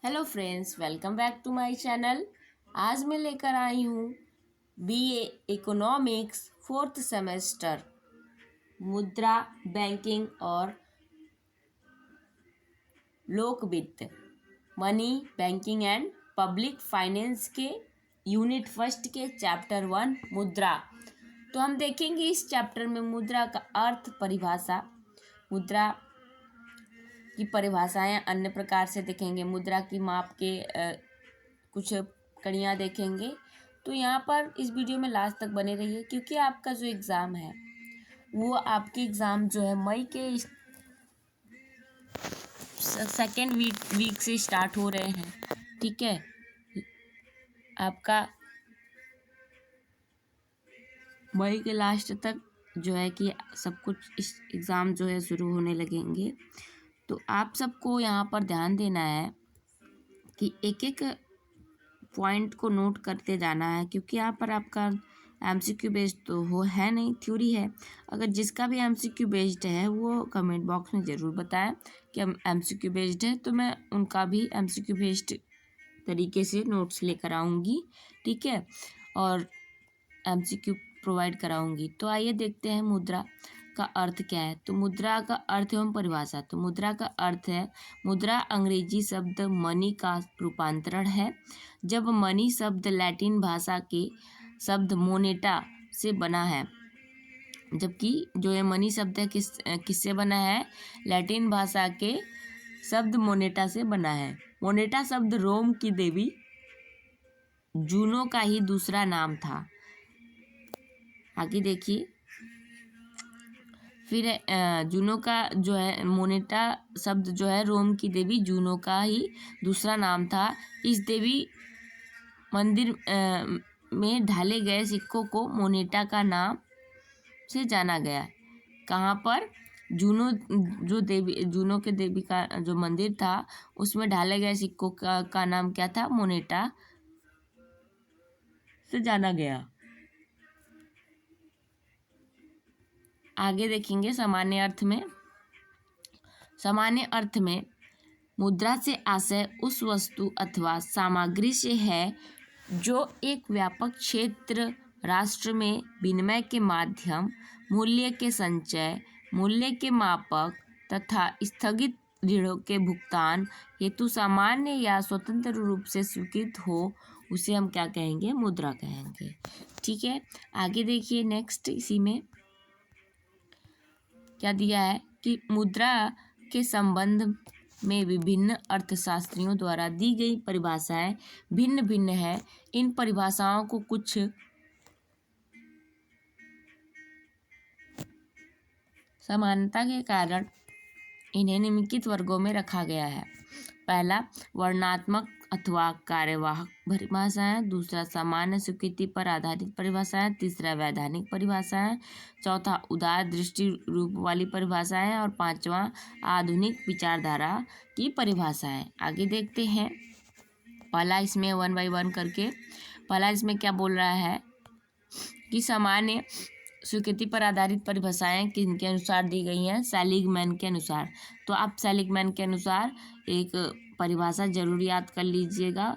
Hello friends, welcome back to my channel. आज मैं लेकर आई हूँ बीए इकोनॉमिक्स फोर्थ सेमेस्टर मुद्रा, बैंकिंग और लोक वित्त, money, banking and public finance के यूनिट फर्स्ट के चैप्टर 1 मुद्रा। तो हम देखेंगे इस चैप्टर में मुद्रा का अर्थ, परिभाषा, मुद्रा की परिभाषाएं अन्य प्रकार से देखेंगे, मुद्रा की माप के कुछ कड़ियाँ देखेंगे। तो यहाँ पर इस वीडियो में लास्ट तक बने रहिए, क्योंकि आपका जो एग्ज़ाम है वो आपके एग्ज़ाम जो है मई के सेकेंड वीक से स्टार्ट हो रहे हैं। ठीक है, आपका मई के लास्ट तक जो है कि सब कुछ इस एग्ज़ाम जो है शुरू होने लगेंगे। तो आप सबको यहाँ पर ध्यान देना है कि एक एक पॉइंट को नोट करते जाना है, क्योंकि यहाँ पर आपका एमसीक्यू बेस्ड तो हो है नहीं, थ्योरी है। अगर जिसका भी एमसीक्यू बेस्ड है वो कमेंट बॉक्स में ज़रूर बताएं कि हम एमसीक्यू बेस्ड है, तो मैं उनका भी एमसीक्यू बेस्ड तरीके से नोट्स लेकर आऊँगी। ठीक है, और एमसीक्यू प्रोवाइड कराऊंगी। तो आइए देखते हैं मुद्रा का अर्थ क्या है। तो मुद्रा का अर्थ एवं परिभाषा। तो मुद्रा का अर्थ है, मुद्रा अंग्रेजी शब्द मनी का रूपांतरण है। जब मनी शब्द लैटिन भाषा के शब्द मोनेटा से बना है, जबकि जो ये मनी शब्द है किससे बना है? लैटिन भाषा के शब्द मोनेटा से बना है। मोनेटा शब्द रोम की देवी जूनो का ही दूसरा नाम था। आगे देखिए, फिर जूनो का जो है, मोनेटा शब्द जो है रोम की देवी जूनो का ही दूसरा नाम था। इस देवी मंदिर में ढाले गए सिक्कों को मोनेटा का नाम से जाना गया। कहाँ पर? जूनो, जो देवी, जूनो के देवी का जो मंदिर था उसमें ढाले गए सिक्कों का नाम क्या था? मोनेटा से जाना गया। आगे देखेंगे सामान्य अर्थ में। सामान्य अर्थ में मुद्रा से आशय उस वस्तु अथवा सामग्री से है जो एक व्यापक क्षेत्र राष्ट्र में विनिमय के माध्यम, मूल्य के संचय, मूल्य के मापक तथा स्थगित ऋणों के भुगतान हेतु सामान्य या स्वतंत्र रूप से स्वीकृत हो, उसे हम क्या कहेंगे? मुद्रा कहेंगे। ठीक है, आगे देखिए नेक्स्ट। इसी में क्या दिया है कि मुद्रा के संबंध में विभिन्न अर्थशास्त्रियों द्वारा दी गई परिभाषाएं भिन्न भिन्न है। इन परिभाषाओं को कुछ समानता के कारण इन्हें निम्नलिखित वर्गों में रखा गया है। पहला, वर्णनात्मक अथवा कार्यवाहक परिभाषाएं। दूसरा, सामान्य स्वीकृति पर आधारित परिभाषाएं। तीसरा, वैधानिक परिभाषाएं। चौथा, उदार दृष्टि रूप वाली परिभाषाएं। और पांचवा, आधुनिक विचारधारा की परिभाषाएं। आगे देखते हैं। पहला इसमें 1 by 1 करके, पहला इसमें क्या बोल रहा है कि सामान्य स्वीकृति पर आधारित परिभाषाएं किनके अनुसार दी गई हैं? सेलिगमैन के अनुसार। तो आप सेलिगमैन के अनुसार एक परिभाषा जरूर याद कर लीजिएगा,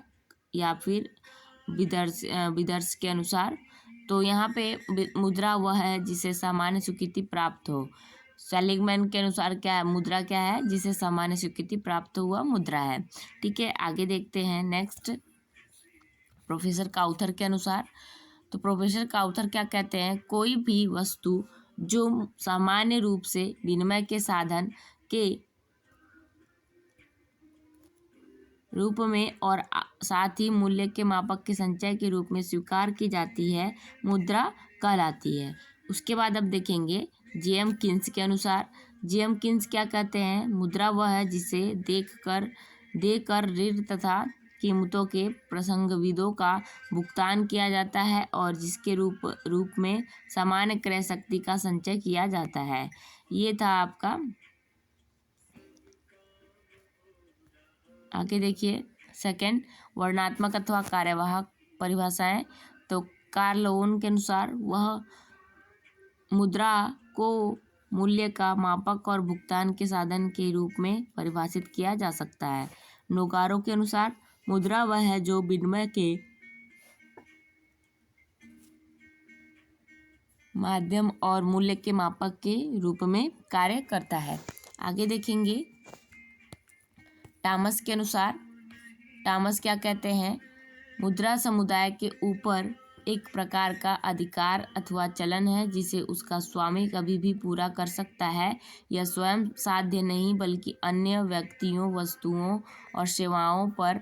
या फिर विदर्श के अनुसार। तो यहाँ पे मुद्रा वह है जिसे सामान्य स्वीकृति प्राप्त हो। सेलिगमैन के अनुसार क्या है? मुद्रा क्या है? जिसे सामान्य स्वीकृति प्राप्त हुआ मुद्रा है। ठीक है, आगे देखते हैं नेक्स्ट। प्रोफेसर काउथर के अनुसार, तो प्रोफेसर काउथर क्या कहते हैं? कोई भी वस्तु जो सामान्य रूप से विनिमय के साधन के रूप में और साथ ही मूल्य के मापक के संचय के रूप में स्वीकार की जाती है, मुद्रा कहलाती है। उसके बाद अब देखेंगे जेएम किन्स के अनुसार। जेएम किन्स क्या कहते हैं? मुद्रा वह है जिसे देकर ऋण तथा कीमतों के प्रसंगविदों का भुगतान किया जाता है और जिसके रूप में सामान्य क्रय शक्ति का संचय किया जाता है। ये था आपका। आगे देखिए सेकंड, वर्णनात्मक अथवा कार्यवाहक परिभाषाएं। तो कार्ल ओवन के अनुसार वह मुद्रा को मूल्य का मापक और भुगतान के साधन के रूप में परिभाषित किया जा सकता है। नौकारों के अनुसार मुद्रा वह है जो विनिमय के माध्यम और मूल्य के मापक के रूप में कार्य करता है। आगे देखेंगे टॉमस के अनुसार, टॉमस क्या कहते हैं, मुद्रा समुदाय के ऊपर एक प्रकार का अधिकार अथवा चलन है जिसे उसका स्वामी कभी भी पूरा कर सकता है। यह स्वयं साध्य नहीं बल्कि अन्य व्यक्तियों, वस्तुओं और सेवाओं पर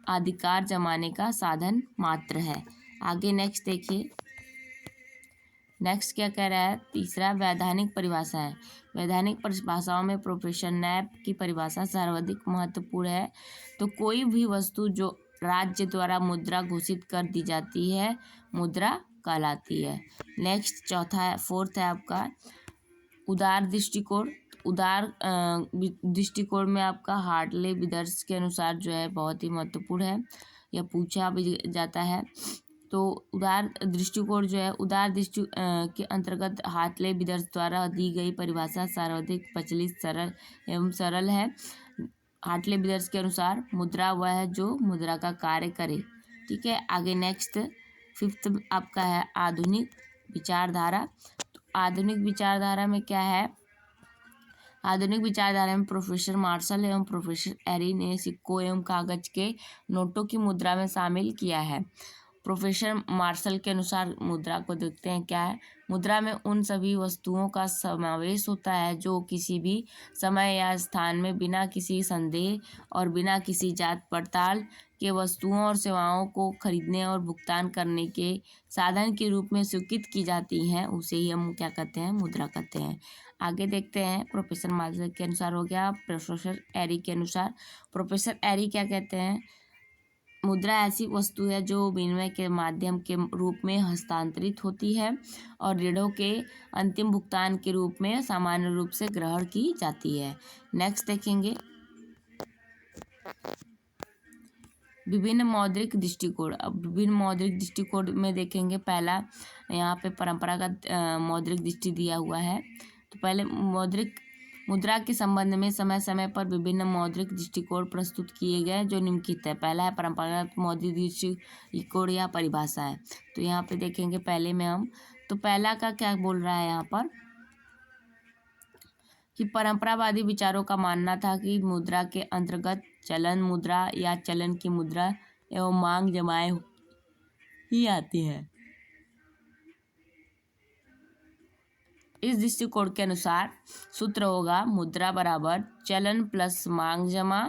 अधिकार जमाने का साधन मात्र है। आगे नेक्स्ट देखिए, नेक्स्ट क्या कह रहा है, तीसरा वैधानिक परिभाषा है। वैधानिक परिभाषाओं में प्रोफेसर नैप की परिभाषा सर्वाधिक महत्वपूर्ण है। तो कोई भी वस्तु जो राज्य द्वारा मुद्रा घोषित कर दी जाती है मुद्रा कहलाती है। नेक्स्ट चौथा है, फोर्थ है आपका उदार दृष्टिकोण। उदार दृष्टिकोण में आपका हार्टले विदर्श के अनुसार जो है बहुत ही महत्वपूर्ण है, यह पूछा भी जाता है। तो उदार दृष्टिकोण जो है, उदार दृष्टि के अंतर्गत हार्टले विदर्श द्वारा दी गई परिभाषा सर्वाधिक प्रचलित, सरल एवं सरल है। हार्टले विदर्श के अनुसार मुद्रा वह है जो मुद्रा का कार्य करे। ठीक है, आगे नेक्स्ट फिफ्थ आपका है आधुनिक विचारधारा। तो आधुनिक विचारधारा में क्या है, आधुनिक विचारधारा में प्रोफेसर मार्शल एवं प्रोफेसर एरी ने सिक्कों एवं कागज के नोटों की मुद्रा में शामिल किया है। प्रोफेसर मार्शल के अनुसार मुद्रा को देखते हैं क्या है, मुद्रा में उन सभी वस्तुओं का समावेश होता है जो किसी भी समय या स्थान में बिना किसी संदेह और बिना किसी जांच पड़ताल के वस्तुओं और सेवाओं को खरीदने और भुगतान करने के साधन के रूप में स्वीकृत की जाती हैं, उसे ही हम क्या कहते हैं, मुद्रा कहते हैं। आगे देखते हैं, प्रोफेसर मार्शल के अनुसार हो गया। प्रोफेसर एरी के अनुसार, प्रोफेसर एरी क्या कहते हैं, मुद्रा ऐसी वस्तु है जो विनिमय के माध्यम के रूप में हस्तांतरित होती है और ऋणों के अंतिम भुगतान के रूप में सामान्य रूप से ग्रहण की जाती है। नेक्स्ट देखेंगे विभिन्न मौद्रिक दृष्टिकोण। अब विभिन्न मौद्रिक दृष्टिकोण में देखेंगे, पहला यहाँ पे परंपरागत मौद्रिक दृष्टि दिया हुआ है। तो पहले मौद्रिक मुद्रा के संबंध में समय समय पर विभिन्न मौद्रिक दृष्टिकोण प्रस्तुत किए गए जो निम्नलिखित है। पहला है परंपरागत मौद्रिक दृष्टिकोण या परिभाषा है। तो यहाँ पे देखेंगे पहले में हम, तो पहला का क्या बोल रहा है यहाँ पर कि परंपरावादी विचारों का मानना था कि मुद्रा के अंतर्गत चलन मुद्रा या चलन की मुद्रा एवं मांग जमाए ही आती है। इस दृष्टिकोण के अनुसार सूत्र होगा मुद्रा बराबर चलन प्लस मांग जमा,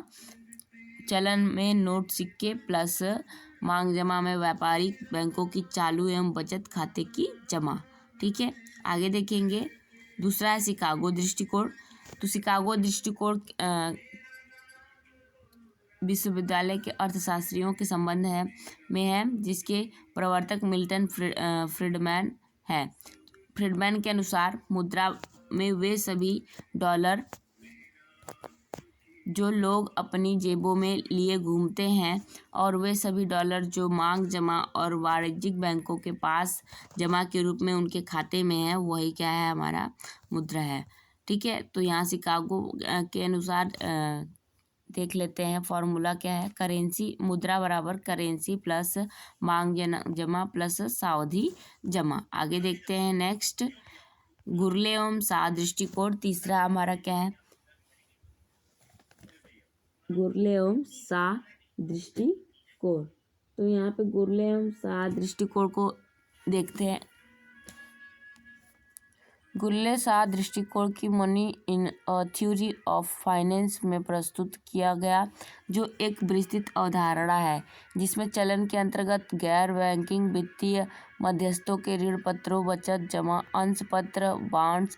चलन में नोट सिक्के प्लस मांग जमा में व्यापारिक बैंकों की चालू एवं बचत खाते की जमा। ठीक है, आगे देखेंगे दूसरा है शिकागो दृष्टिकोण। तो शिकागो दृष्टिकोण विश्वविद्यालय के अर्थशास्त्रियों के संबंध में है जिसके प्रवर्तक मिल्टन फ्रीडमैन है। फ्रीडमैन के अनुसार मुद्रा में वे सभी डॉलर जो लोग अपनी जेबों में लिए घूमते हैं और वे सभी डॉलर जो मांग जमा और वाणिज्यिक बैंकों के पास जमा के रूप में उनके खाते में है, वही क्या है, हमारा मुद्रा है। ठीक है, तो यहाँ शिकागो के अनुसार देख लेते हैं फॉर्मूला क्या है, करेंसी मुद्रा बराबर करेंसी प्लस मांग जमा प्लस सावधि जमा। आगे देखते हैं नेक्स्ट गुरले एवं शाह दृष्टिकोण। तीसरा हमारा क्या है, गुरले एवं शाह दृष्टिकोण। तो यहाँ पे गुरले एवं शाह दृष्टिकोण को देखते हैं। गुरले शाह दृष्टिकोण की money in theory of finance में प्रस्तुत किया गया, जो एक विस्तृत अवधारणा है जिसमें चलन के अंतर्गत गैर बैंकिंग वित्तीय मध्यस्थों के ऋण पत्रों, बचत जमा, अंश पत्र, बॉन्ड्स,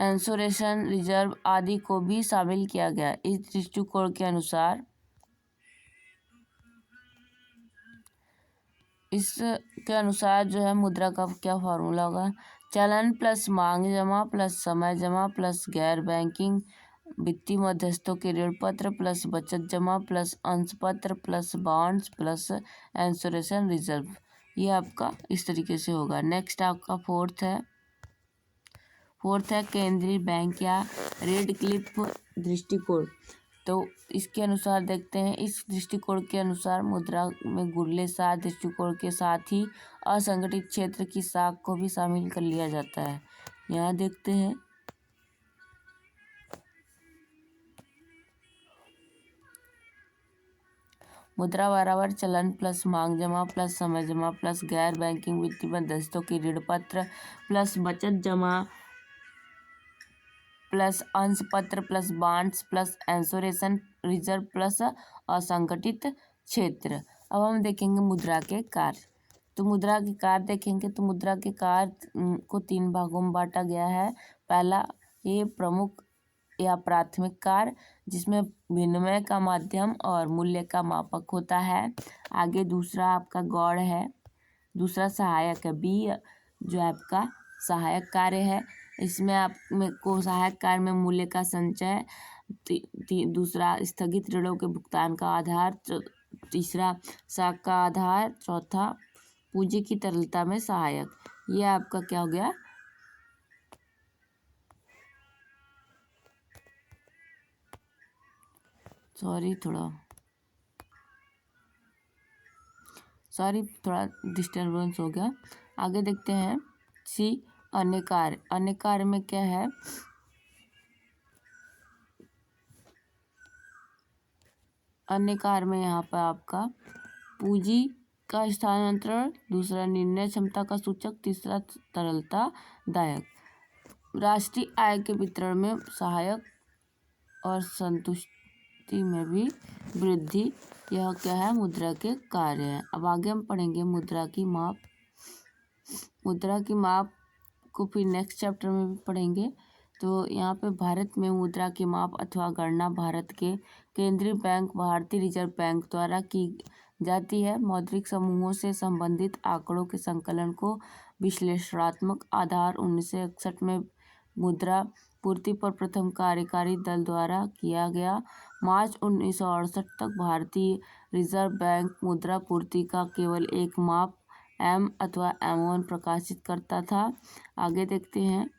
इंश्योरेंस रिजर्व आदि को भी शामिल किया गया। इस दृष्टिकोण के अनुसार जो है मुद्रा का क्या फॉर्मूला होगा, चलन प्लस मांग जमा प्लस समय जमा प्लस गैर बैंकिंग वित्तीय मध्यस्थों के ऋण पत्र प्लस बचत जमा प्लस अंश पत्र plus bonds plus insurance reserve, ये आपका इस तरीके से होगा। नेक्स्ट आपका फोर्थ है केंद्रीय बैंक या रेड क्लिफ दृष्टिकोण। तो इसके अनुसार देखते हैं, इस दृष्टिकोण के अनुसार मुद्रा में गुरलेसार दृष्टिकोण के साथ ही असंगठित क्षेत्र की साख को भी शामिल कर लिया जाता है। यहाँ देखते हैं, मुद्रा बराबर चलन प्लस मांग जमा प्लस समय जमा प्लस गैर बैंकिंग वित्तीय मध्यस्थों की ऋण पत्र प्लस बचत जमा प्लस अंश पत्र plus bonds plus insurance reserve plus असंगठित क्षेत्र। अब हम देखेंगे मुद्रा के कार्य। तो मुद्रा के कार्य देखेंगे तो मुद्रा के कार्य को 3 भागों में बांटा गया है। पहला, ये प्रमुख या प्राथमिक कार्य जिसमें विनिमय का माध्यम और मूल्य का मापक होता है। आगे दूसरा आपका गौड़ है। दूसरा सहायक है, बी, जो आपका सहायक कार्य है। इसमें आप में को सहायक कार्य में मूल्य का संचय, दूसरा स्थगित ऋणों के भुगतान का आधार, तीसरा साख का आधार, चौथा पूंजी की तरलता में सहायक। ये आपका क्या हो गया, थोड़ा डिस्टर्बेंस हो गया। आगे देखते हैं, सी, अन्य कार्य। अन्य कार्य में क्या है, अन्य कार्य में यहाँ पर आपका पूंजी का स्थानांतरण, दूसरा निर्णय क्षमता का सूचक, तीसरा तरलता दायक, राष्ट्रीय आय के वितरण में सहायक और संतुष्टि में भी वृद्धि। यह क्या है, मुद्रा के कार्य है। अब आगे हम पढ़ेंगे मुद्रा की माप। मुद्रा की माप को फिर नेक्स्ट चैप्टर में भी पढ़ेंगे। तो यहाँ पे भारत में मुद्रा की माप अथवा गणना भारत के केंद्रीय बैंक भारतीय रिजर्व बैंक द्वारा की जाती है। मौद्रिक समूहों से संबंधित आंकड़ों के संकलन को विश्लेषणात्मक आधार 1961 में मुद्रा पूर्ति पर प्रथम कार्यकारी दल द्वारा किया गया। मार्च 1968 तक भारतीय रिजर्व बैंक मुद्रा पूर्ति का केवल एक माप एम अथवा M1 प्रकाशित करता था। आगे देखते हैं,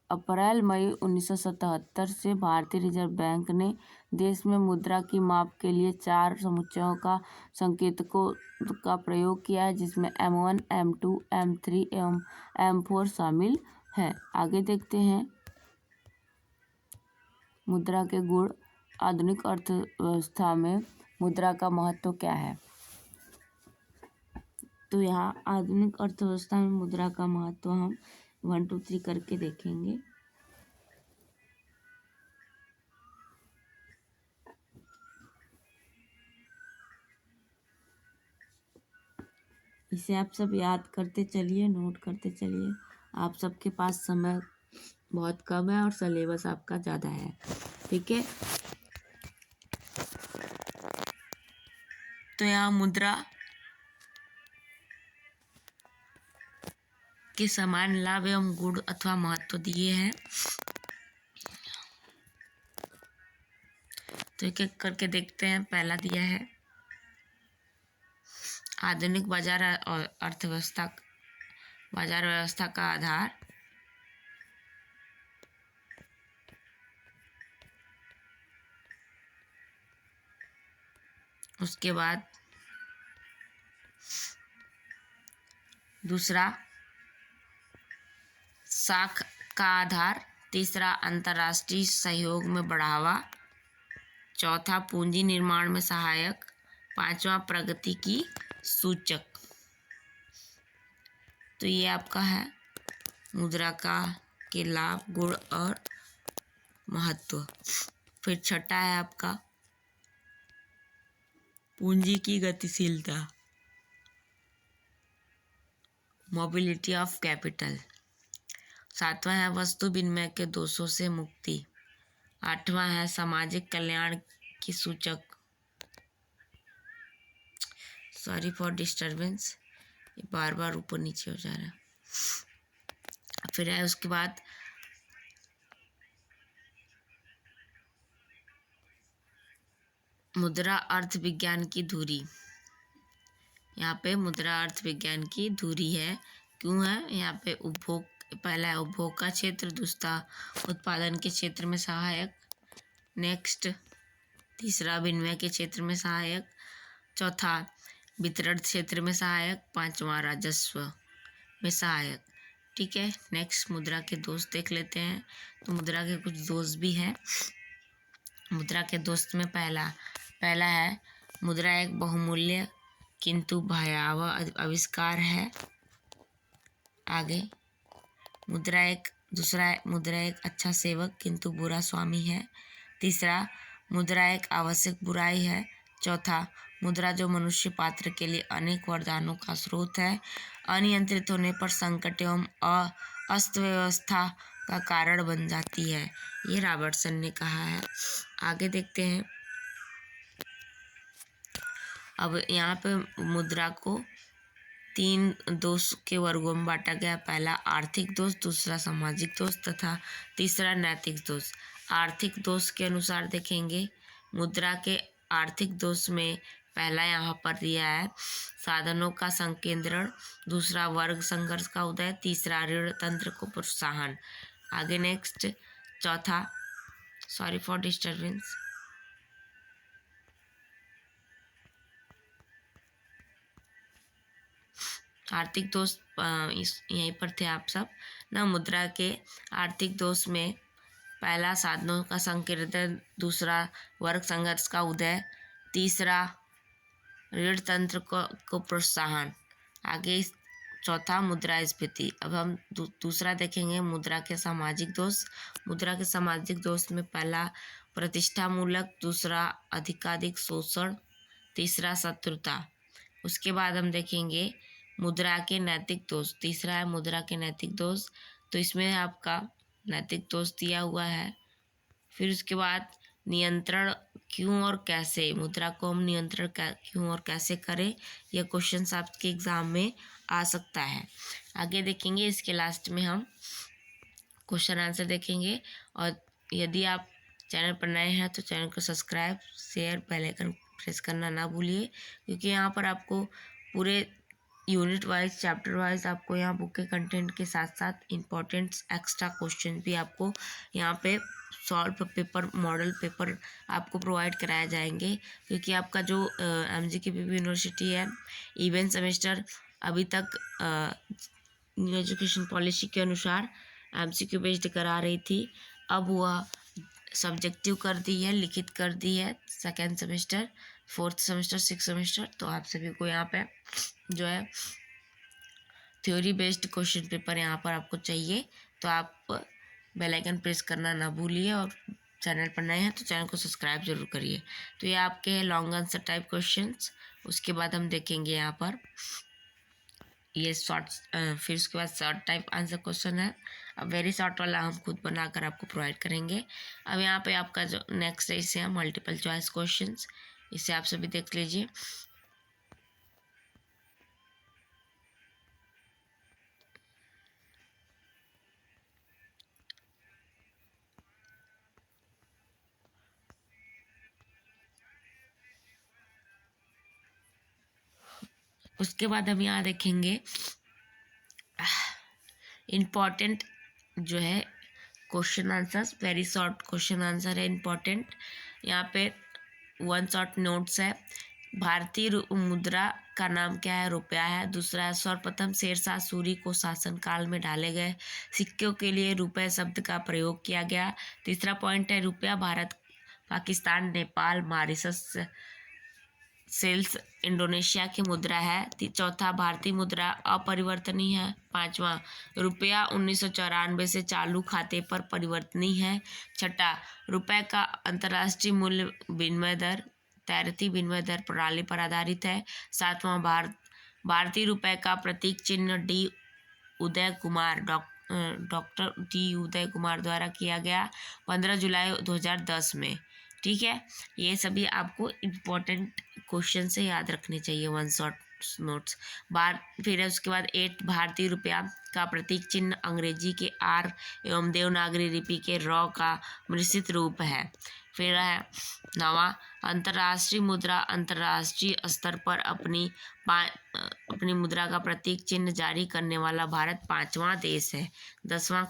अप्रैल मई 1977 से भारतीय रिजर्व बैंक ने देश में मुद्रा की माप के लिए 4 समुच्चयों का संकेतकों का प्रयोग किया है, जिसमें M1, M2, M3 एवं M4 शामिल है। आगे देखते हैं, मुद्रा के गुण। आधुनिक अर्थव्यवस्था में मुद्रा का महत्व क्या है। तो यहाँ आधुनिक अर्थव्यवस्था में मुद्रा का महत्व हम 1, 2, 3 करके देखेंगे। इसे आप सब याद करते चलिए, नोट करते चलिए। आप सबके पास समय बहुत कम है और सिलेबस आपका ज़्यादा है, ठीक है। तो यहाँ मुद्रा के समान लाभ एवं गुण अथवा महत्व दिए हैं। तो एक एक करके देखते हैं। पहला दिया है आधुनिक बाजार और अर्थव्यवस्था, बाजार व्यवस्था का आधार। उसके बाद दूसरा साख का आधार, तीसरा अंतर्राष्ट्रीय सहयोग में बढ़ावा, चौथा पूंजी निर्माण में सहायक, पांचवा प्रगति की सूचक। तो ये आपका है मुद्रा का के लाभ, गुण और महत्व। फिर छठा है आपका पूंजी की गतिशीलता, मोबिलिटी ऑफ कैपिटल। सातवां है वस्तु विनिमय के दोषों से मुक्ति। आठवां है सामाजिक कल्याण की सूचक। सॉरी फॉर डिस्टरबेंस, ये बार बार ऊपर नीचे हो जा रहा है। फिर है उसके बाद मुद्रा अर्थ विज्ञान की धुरी। यहाँ पे मुद्रा अर्थ विज्ञान की धुरी है। क्यों है? यहाँ पे उपभोग, पहला है उपभोग का क्षेत्र, दूसरा उत्पादन के क्षेत्र में सहायक, नेक्स्ट, तीसरा विनिमय के क्षेत्र में सहायक, चौथा वितरण क्षेत्र में सहायक, पांचवा राजस्व में सहायक। ठीक है, नेक्स्ट मुद्रा के दोष देख लेते हैं। तो मुद्रा के कुछ दोष भी हैं। मुद्रा के दोष में पहला है, मुद्रा एक बहुमूल्य किंतु भयावह आविष्कार है। आगे, मुद्रा एक अच्छा सेवक किंतु बुरा स्वामी है। तीसरा, मुद्रा एक आवश्यक बुराई है। चौथा, मुद्रा जो मनुष्य पात्र के लिए अनेक वरदानों का स्रोत है, अनियंत्रित होने पर संकट एवं अस्तव्यवस्था का कारण बन जाती है। ये रॉबर्टसन ने कहा है। आगे देखते हैं। अब यहाँ पे मुद्रा को 3 दोष के वर्गों में बांटा गया। पहला आर्थिक दोष, दूसरा सामाजिक दोष तथा तीसरा नैतिक दोष। आर्थिक दोष के अनुसार देखेंगे, मुद्रा के आर्थिक दोष में पहला यहाँ पर दिया है साधनों का संकेंद्रण, दूसरा वर्ग संघर्ष का उदय, तीसरा ऋण तंत्र को प्रोत्साहन। आगे नेक्स्ट, चौथा, सॉरी फॉर डिस्टर्बेंस। आर्थिक दोष यहीं पर थे आप सब ना। मुद्रा के आर्थिक दोष में पहला साधनों का संकीर्तन, दूसरा वर्ग संघर्ष का उदय, तीसरा ऋण तंत्र को प्रोत्साहन। आगे चौथा मुद्रास्फीति। अब हम दूसरा देखेंगे, मुद्रा के सामाजिक दोष। मुद्रा के सामाजिक दोष में पहला प्रतिष्ठामूलक, दूसरा अधिकाधिक शोषण, तीसरा शत्रुता। उसके बाद हम देखेंगे मुद्रा के नैतिक दोष। तीसरा है मुद्रा के नैतिक दोष, तो इसमें आपका नैतिक दोष दिया हुआ है। फिर उसके बाद नियंत्रण क्यों और कैसे, मुद्रा को हम नियंत्रण क्यों और कैसे करें, यह क्वेश्चन आपके एग्जाम में आ सकता है। आगे देखेंगे, इसके लास्ट में हम क्वेश्चन आंसर देखेंगे। और यदि आप चैनल पर नए हैं तो चैनल को subscribe, share, bell icon press करना ना भूलिए, क्योंकि यहाँ पर आपको पूरे यूनिट वाइज, चैप्टर वाइज आपको यहाँ बुक के कंटेंट के साथ साथ इम्पोर्टेंट एक्स्ट्रा क्वेश्चन भी आपको यहाँ पे सॉल्व पेपर, मॉडल पेपर आपको प्रोवाइड कराए जाएंगे। क्योंकि आपका जो MGKPP यूनिवर्सिटी है, इवेंट सेमेस्टर अभी तक न्यू एजुकेशन पॉलिसी के अनुसार MCQ बेस्ड करा रही थी, अब वह सब्जेक्टिव कर दी है, लिखित कर दी है। Second semester, fourth semester, six semester, तो आप सभी को यहाँ पे जो है थ्योरी बेस्ड क्वेश्चन पेपर यहाँ पर आपको चाहिए। तो आप बेल आइकन प्रेस करना ना भूलिए, और चैनल पर नए हैं तो चैनल को सब्सक्राइब जरूर करिए। तो ये आपके लॉन्ग आंसर टाइप क्वेश्चंस। उसके बाद हम देखेंगे यहाँ पर ये शॉर्ट, फिर उसके बाद शॉर्ट टाइप आंसर क्वेश्चन है। अब वेरी शॉर्ट वाला हम खुद बनाकर आपको प्रोवाइड करेंगे। अब यहाँ पे आपका जो नेक्स्ट है, इसे हम मल्टीपल चॉइस क्वेश्चंस, इसे आप सभी देख लीजिए। उसके बाद हम यहाँ देखेंगे इम्पॉर्टेंट जो है question answers, very short question answer है इम्पॉर्टेंट। यहाँ पे 1 शॉर्ट नोट्स है। भारतीय मुद्रा का नाम क्या है? रुपया है। दूसरा है, सर्वप्रथम शेरशाह सूरी को शासनकाल में डाले गए सिक्कों के लिए रुपये शब्द का प्रयोग किया गया। तीसरा पॉइंट है, रुपया Bharat, Pakistan, Nepal, Mauritius, Seychelles, Indonesia की मुद्रा है। चौथा, भारतीय मुद्रा अपरिवर्तनीय है। पांचवा, रुपया 1994 से चालू खाते पर परिवर्तनीय है। छठा, रुपये का अंतर्राष्ट्रीय मूल्य विनिमय दर तैरती विनिमय दर प्रणाली पर आधारित है। सातवां, भारतीय रुपये का प्रतीक चिन्ह डॉक्टर डी उदय कुमार द्वारा किया गया 15 जुलाई 2010 में। ठीक है, ये सभी आपको इम्पोर्टेंट क्वेश्चन से याद रखने चाहिए, 1 शॉर्ट नोट्स। फिर उसके बाद 8, भारतीय रुपया का प्रतीक चिन्ह अंग्रेजी के R एवं देवनागरी लिपि के R का मिश्रित रूप है। फिर है नवा, अंतर्राष्ट्रीय मुद्रा अंतर्राष्ट्रीय स्तर पर अपनी मुद्रा का प्रतीक चिन्ह जारी करने वाला भारत 5वां देश है। 10वां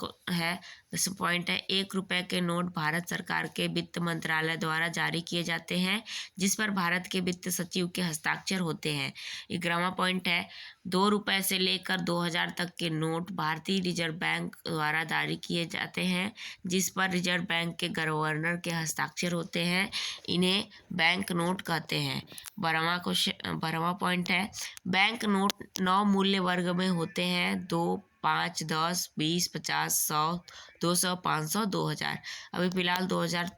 पॉइंट है 1 रुपए के नोट भारत सरकार के वित्त मंत्रालय द्वारा जारी किए जाते हैं, जिस पर भारत के वित्त सचिव के हस्ताक्षर होते हैं। 11वां पॉइंट है 2 रुपए से लेकर 2000 तक के नोट भारतीय रिजर्व बैंक द्वारा जारी किए जाते हैं, जिस पर रिजर्व बैंक के गवर्नर के हस्ताक्षर होते हैं। इन्हें बैंक नोट कहते हैं। 12वां पॉइंट है बैंक नोट 9 मूल्य वर्ग में होते हैं, 2, 5, 10, 20, 50, 100, 200, 500, 2000। अभी फिलहाल 2000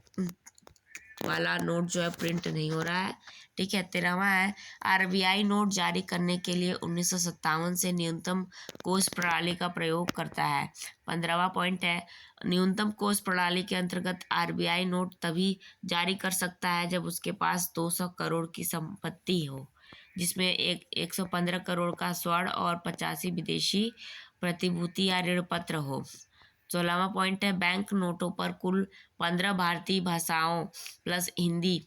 वाला नोट जो है प्रिंट नहीं हो रहा है। ठीक है। 13वां है आरबीआई नोट जारी करने के लिए 1957 से न्यूनतम कोष प्रणाली का प्रयोग करता है। 15वां पॉइंट है न्यूनतम कोष प्रणाली के अंतर्गत आरबीआई नोट तभी जारी कर सकता है जब उसके पास 200 करोड़ की संपत्ति हो, जिसमें 115 करोड़ का स्वर्ण और 85 विदेशी प्रतिभूति या ऋण पत्र हो। 16वां पॉइंट है बैंक नोटों पर कुल 15 भारतीय भाषाओं प्लस हिंदी,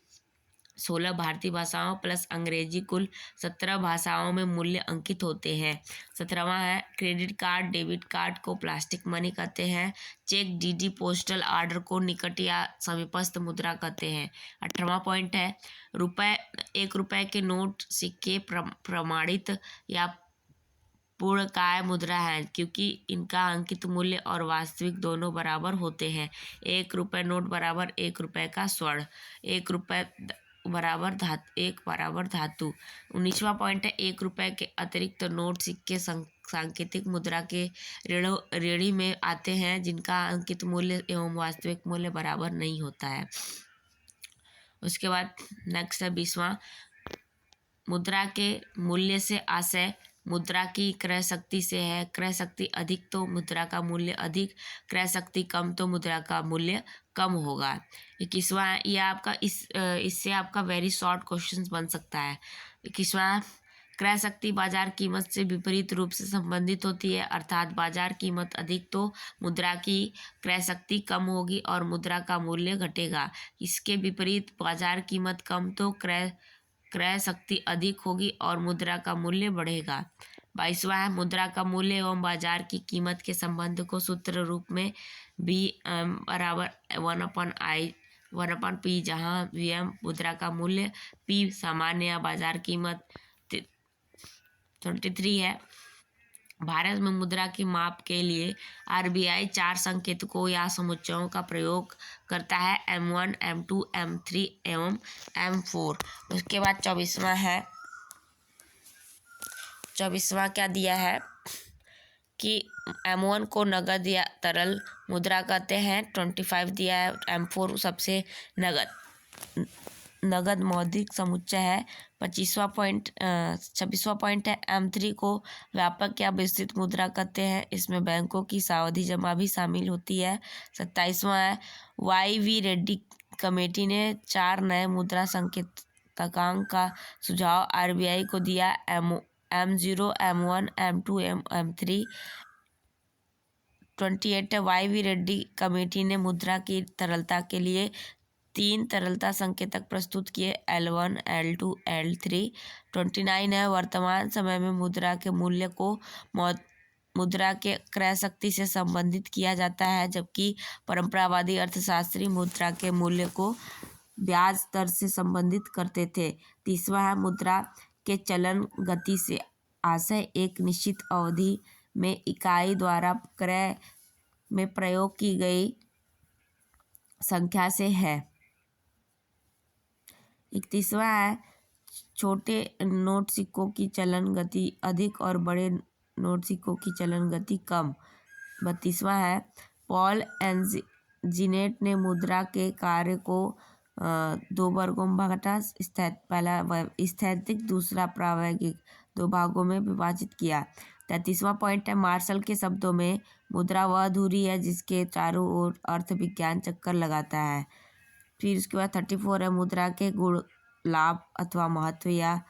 16 भारतीय भाषाओं प्लस अंग्रेजी, कुल 17 भाषाओं में मूल्य अंकित होते हैं। 17वां है क्रेडिट कार्ड डेबिट कार्ड को प्लास्टिक मनी कहते हैं। चेक, डीडी, पोस्टल आर्डर को निकट या समीपस्थ मुद्रा कहते हैं। 18वां पॉइंट है 1 रुपए के नोट सिक्के प्रमाणित या पूर्णकाय मुद्रा है, क्योंकि इनका अंकित मूल्य और वास्तविक दोनों बराबर होते हैं। 1 रुपए नोट बराबर 1 रुपए का स्वर्ण, 1 रुपए बराबर धातु। 19वां पॉइंट है 1 रुपए के अतिरिक्त नोट सिक्के सांकेतिक मुद्रा के श्रेणी में आते हैं, जिनका अंकित मूल्य एवं वास्तविक मूल्य बराबर नहीं होता है। उसके बाद नेक्स्ट है 20वां, मुद्रा के मूल्य से आशय मुद्रा की क्रय शक्ति से है। क्रय शक्ति अधिक तो मुद्रा का मूल्य अधिक, क्रय शक्ति कम तो मुद्रा का मूल्य कम होगा। 21वां, ये आपका इससे आपका वेरी शॉर्ट क्वेश्चन बन सकता है। 21वां, क्रय शक्ति बाजार कीमत से विपरीत रूप से संबंधित होती है, अर्थात बाजार कीमत अधिक तो मुद्रा की क्रय शक्ति कम होगी और मुद्रा का मूल्य घटेगा। इसके विपरीत बाजार कीमत कम तो क्रय शक्ति अधिक होगी और मुद्रा का मूल्य बढ़ेगा। 22वां है मुद्रा का मूल्य एवं बाजार की कीमत के संबंध को सूत्र रूप में B बराबर 1/P, जहाँ VM मुद्रा का मूल्य, P सामान्य या बाजार कीमत। 23 है भारत में मुद्रा की माप के लिए आरबीआई 4 संकेतकों या समुच्चयों का प्रयोग करता है, M1, M2, M3 एवं M4। उसके बाद 24वां क्या दिया है कि M1 को नगद या तरल मुद्रा कहते हैं। 25 दिया है M4 सबसे नगद मौद्रिक समुच्चय है। 26वां पॉइंट है M3 को व्यापक या विस्तृत मुद्रा कहते हैं, इसमें बैंकों की सावधि जमा भी शामिल होती है। 27वां है YV रेड्डी कमेटी ने 4 नए मुद्रा संकेतकांक का सुझाव आरबीआई को दिया, M0, M1, M2, M3। 28 है YV रेड्डी कमेटी ने मुद्रा की तरलता के लिए 3 तरलता संकेतक प्रस्तुत किए, L1, L2, L3। 29 है वर्तमान समय में मुद्रा के मूल्य को मुद्रा के क्रय शक्ति से संबंधित किया जाता है, जबकि परंपरावादी अर्थशास्त्री मुद्रा के मूल्य को ब्याज दर से संबंधित करते थे। 30वां है मुद्रा के चलन गति से आशय एक निश्चित अवधि में इकाई द्वारा क्रय में प्रयोग की गई संख्या से है। 31वां है छोटे नोट सिक्कों की चलन गति अधिक और बड़े नोट सिक्कों की चलन गति कम। 32वां है पॉल एंजिनेट ने मुद्रा के कार्य को 2 वर्गों में बांटा, पहला स्थैतिक दूसरा प्रायोगिक, 2 भागों में विभाजित किया। 33वां पॉइंट है मार्शल के शब्दों में मुद्रा वह धुरी है जिसके चारों ओर अर्थ विज्ञान चक्कर लगाता है। फिर उसके बाद 34 है मुद्रा के गुण, लाभ अथवा महत्व, या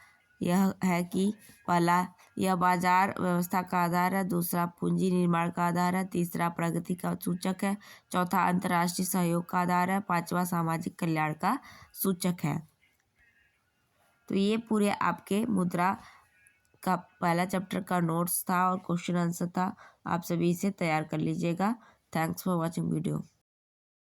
यह है कि पहला यह बाजार व्यवस्था का आधार है। दूसरा पूंजी निर्माण का आधार है। तीसरा प्रगति का सूचक है। चौथा अंतर्राष्ट्रीय सहयोग का आधार है। पांचवा सामाजिक कल्याण का सूचक है। तो ये पूरे आपके मुद्रा का पहला चैप्टर का नोट्स था और क्वेश्चन आंसर था। आप सभी इसे तैयार कर लीजिएगा। Thanks for watching video.